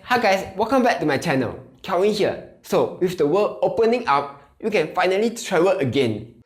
Hi guys, welcome back to my channel. Kelvin here. So with the world opening up, you can finally travel again.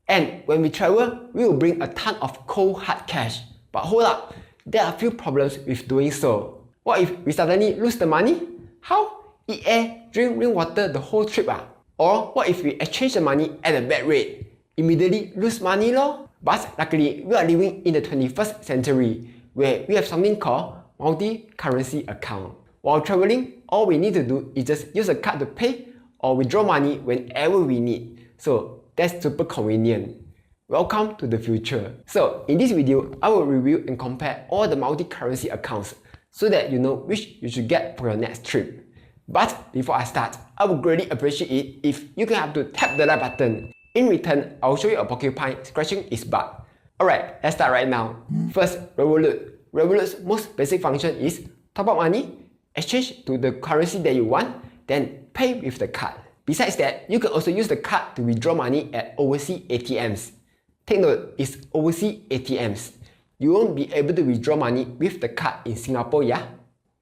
And when we travel, we will bring a ton of cold hard cash. But hold up, there are a few problems with doing so. What if we suddenly lose the money? How? Eat air, drink rainwater the whole trip ah? Or what if we exchange the money at a bad rate? Immediately lose money lor? But luckily, we are living in the 21st century, where we have something called multi-currency account. While traveling, all we need to do is just use a card to pay or withdraw money whenever we need. So that's super convenient. Welcome to the future. So in this video, I will review and compare all the multi-currency accounts so that you know which you should get for your next trip. But before I start, I would greatly appreciate it if you can help to tap the like button. In return, I will show you a porcupine scratching its butt. Alright, let's start right now. First, Revolut. Revolut's most basic function is top up money, exchange to the currency that you want, then pay with the card. Besides that, you can also use the card to withdraw money at overseas ATMs. Take note, it's overseas ATMs. You won't be able to withdraw money with the card in Singapore, yeah?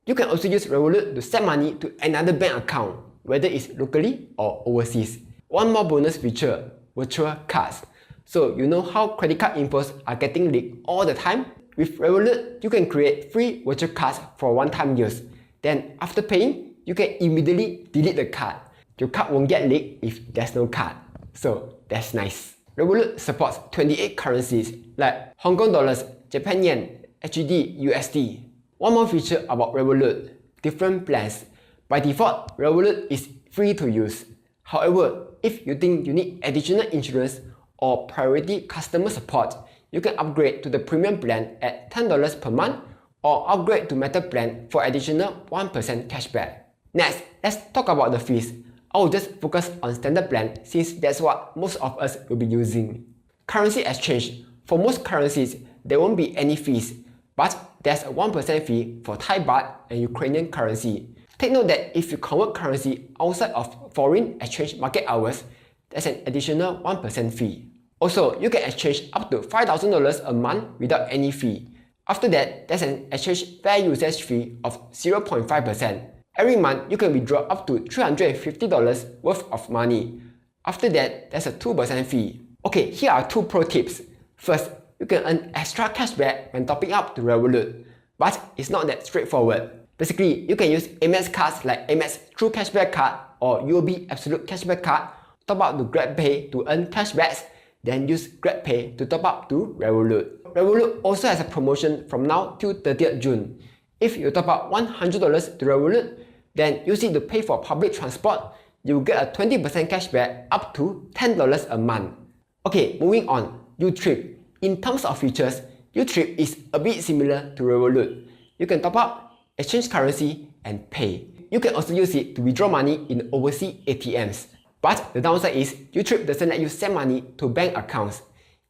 You can also use Revolut to send money to another bank account, whether it's locally or overseas. One more bonus feature, virtual cards. So you know how credit card infos are getting leaked all the time? With Revolut, you can create free virtual cards for one-time use. Then after paying, you can immediately delete the card. Your card won't get leaked if there's no card. So that's nice. Revolut supports 28 currencies like Hong Kong dollars, Japan yen, HKD, USD. One more feature about Revolut, different plans. By default, Revolut is free to use. However, if you think you need additional insurance or priority customer support, you can upgrade to the premium plan at $10 per month or upgrade to metal plan for additional 1% cashback. Next, let's talk about the fees. I will just focus on standard plan since that's what most of us will be using. Currency exchange. For most currencies, there won't be any fees, but there's a 1% fee for Thai baht and Ukrainian currency. Take note that if you convert currency outside of foreign exchange market hours, there's an additional 1% fee. Also, you can exchange up to $5,000 a month without any fee. After that, there's an exchange fair usage fee of 0.5%. Every month, you can withdraw up to $350 worth of money. After that, there's a 2% fee. Okay, here are two pro tips. First, you can earn extra cashback when topping up to Revolut. But it's not that straightforward. Basically, you can use Amex cards like Amex True Cashback Card or UOB Absolute Cashback Card, top up to GrabPay to earn cashbacks, then use GrabPay to top up to Revolut. Revolut also has a promotion from now till 30th June. If you top up $100 to Revolut, then use it to pay for public transport, you will get a 20% cashback up to $10 a month. Okay, moving on, Utrip. In terms of features, Utrip is a bit similar to Revolut. You can top up, exchange currency, and pay. You can also use it to withdraw money in overseas ATMs. But the downside is, Utrip doesn't let you send money to bank accounts.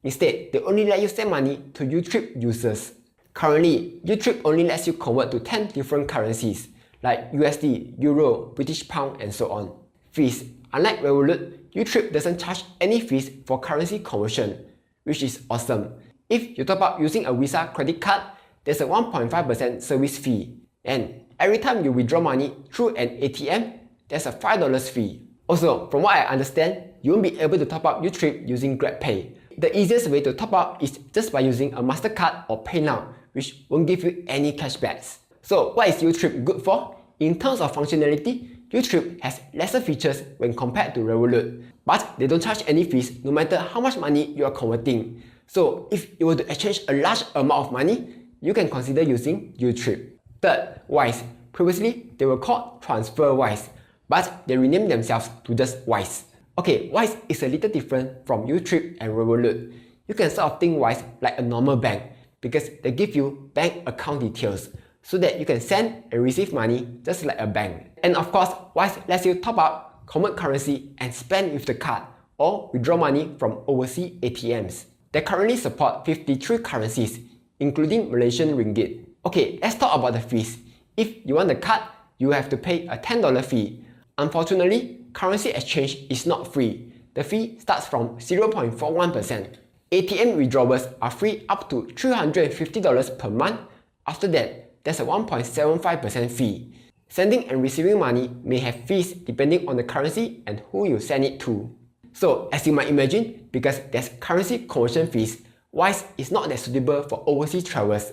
Instead, they only let you send money to Utrip users. Currently, Utrip only lets you convert to 10 different currencies, like USD, Euro, British Pound, and so on. Fees. Unlike Revolut, Utrip doesn't charge any fees for currency conversion, which is awesome. If you top up using a Visa credit card, there's a 1.5% service fee. And every time you withdraw money through an ATM, there's a $5 fee. Also, from what I understand, you won't be able to top up Utrip using GrabPay. The easiest way to top up is just by using a MasterCard or Paylah, which won't give you any cashbacks. So what is Utrip good for? In terms of functionality, Utrip has lesser features when compared to Revolut, but they don't charge any fees no matter how much money you are converting. So if you were to exchange a large amount of money, you can consider using Utrip. Third, Wise. Previously, they were called TransferWise, but they renamed themselves to just Wise. Okay, Wise is a little different from Utrip and Revolut. You can sort of think Wise like a normal bank because they give you bank account details so that you can send and receive money just like a bank. And of course, Wise lets you top up, convert currency, and spend with the card or withdraw money from overseas ATMs. They currently support 53 currencies, including Malaysian Ringgit. Okay, let's talk about the fees. If you want the card, you have to pay a $10 fee. Unfortunately, currency exchange is not free. The fee starts from 0.41%. ATM withdrawals are free up to $350 per month. After that, there's a 1.75% fee. Sending and receiving money may have fees depending on the currency and who you send it to. So as you might imagine, because there's currency conversion fees, Wise is not that suitable for overseas travels,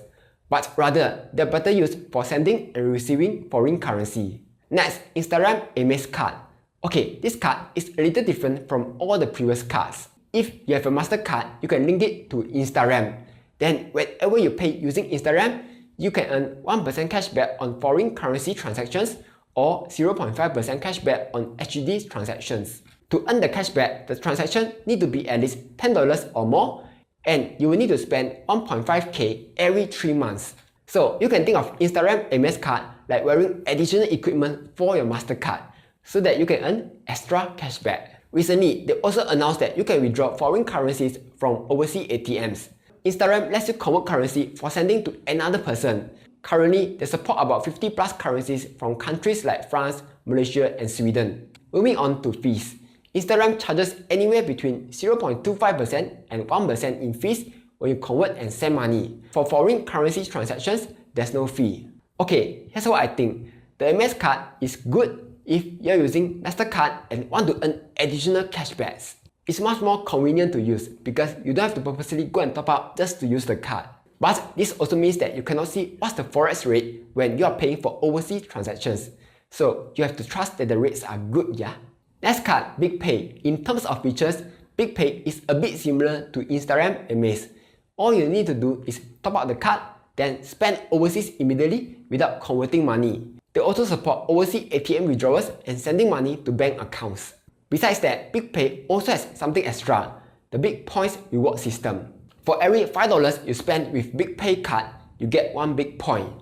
but rather they're better used for sending and receiving foreign currency. Next, Instagram Amaze card. Okay, this card is a little different from all the previous cards. If you have a MasterCard, you can link it to Instagram. Then whenever you pay using Instagram, you can earn 1% cashback on foreign currency transactions or 0.5% cashback on HUD transactions. To earn the cashback, the transaction need to be at least $10 or more, and you will need to spend 1.5k every 3 months. So you can think of Instagram Amaze card like wearing additional equipment for your MasterCard so that you can earn extra cashback. Recently, they also announced that you can withdraw foreign currencies from overseas ATMs. Instagram lets you convert currency for sending to another person. Currently, they support about 50 plus currencies from countries like France, Malaysia, and Sweden. Moving on to fees. Instagram charges anywhere between 0.25% and 1% in fees when you convert and send money. For foreign currency transactions, there's no fee. Okay, here's what I think. The MS card is good if you're using MasterCard and want to earn additional cashbacks. It's much more convenient to use because you don't have to purposely go and top up just to use the card. But this also means that you cannot see what's the forex rate when you are paying for overseas transactions. So you have to trust that the rates are good, yeah? Next card, BigPay. In terms of features, BigPay is a bit similar to Instagram Amaze. All you need to do is top up the card, then spend overseas immediately without converting money. They also support overseas ATM withdrawals and sending money to bank accounts. Besides that, BigPay also has something extra, the Big Points reward system. For every $5 you spend with BigPay card, you get 1 big point.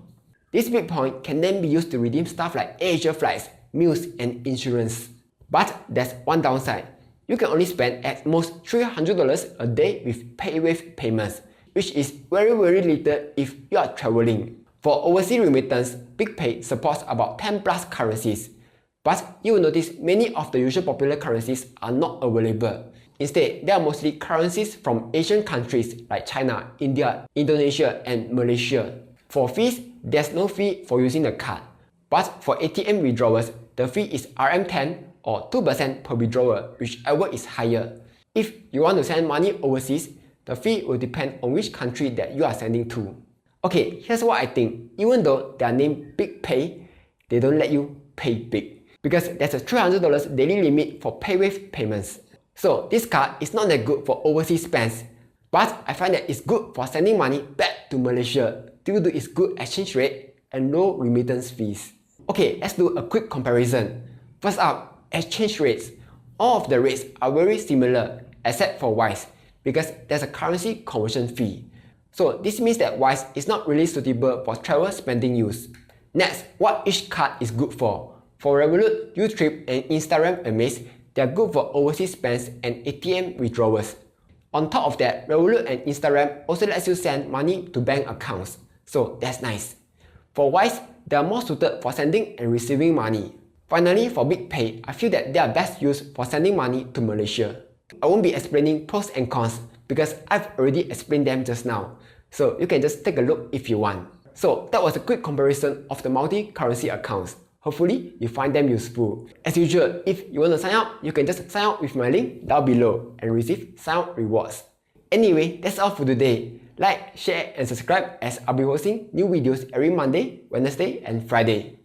This big point can then be used to redeem stuff like Asia flights, meals, and insurance. But there's one downside. You can only spend at most $300 a day with PayWave payments, which is very little if you are traveling. For overseas remittance, BigPay supports about 10 plus currencies. But you will notice many of the usual popular currencies are not available. Instead, they are mostly currencies from Asian countries like China, India, Indonesia, and Malaysia. For fees, there's no fee for using the card. But for ATM withdrawals, the fee is RM10 or 2% per withdrawal, whichever is higher. If you want to send money overseas, the fee will depend on which country that you are sending to. Okay, here's what I think. Even though they are named Big Pay, they don't let you pay big, because there's a $300 daily limit for PayWave payments. So this card is not that good for overseas spends, but I find that it's good for sending money back to Malaysia due to its good exchange rate and low remittance fees. Okay, let's do a quick comparison. First up, exchange rates. All of the rates are very similar except for Wise, because there's a currency conversion fee. So this means that Wise is not really suitable for travel spending use. Next, what each card is good for. For Revolut, Utrip, and Instagram Amaze, they are good for overseas spends and ATM withdrawals. On top of that, Revolut and Instagram also lets you send money to bank accounts. So that's nice. For Wise, they are more suited for sending and receiving money. Finally, for BigPay, I feel that they are best used for sending money to Malaysia. I won't be explaining pros and cons because I've already explained them just now. So you can just take a look if you want. So that was a quick comparison of the multi-currency accounts. Hopefully, you find them useful. As usual, if you want to sign up, you can just sign up with my link down below and receive sign-up rewards. Anyway, that's all for today. Like, share, and subscribe as I'll be posting new videos every Monday, Wednesday, and Friday.